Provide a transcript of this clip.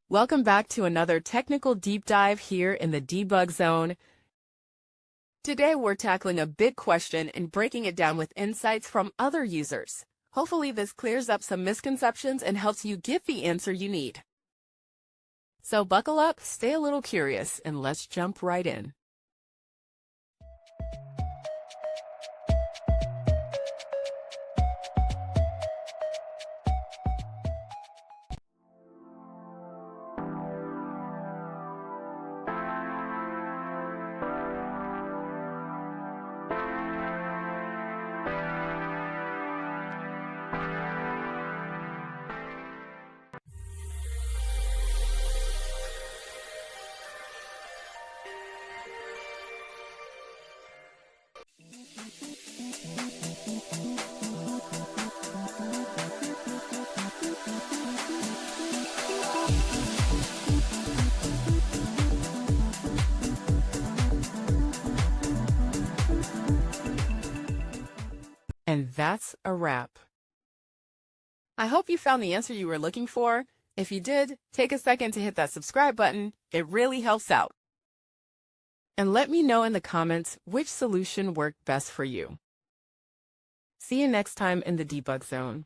Welcome back to another technical deep dive here in the debug zone. Today we're tackling a big question and breaking it down with insights from other users. Hopefully this clears up some misconceptions and helps you get the answer you need. So buckle up, stay a little curious, and let's jump right in. And that's a wrap. I hope you found the answer you were looking for. If you did, take a second to hit that subscribe button. It really helps out. And let me know in the comments which solution worked best for you. See you next time in the debug zone.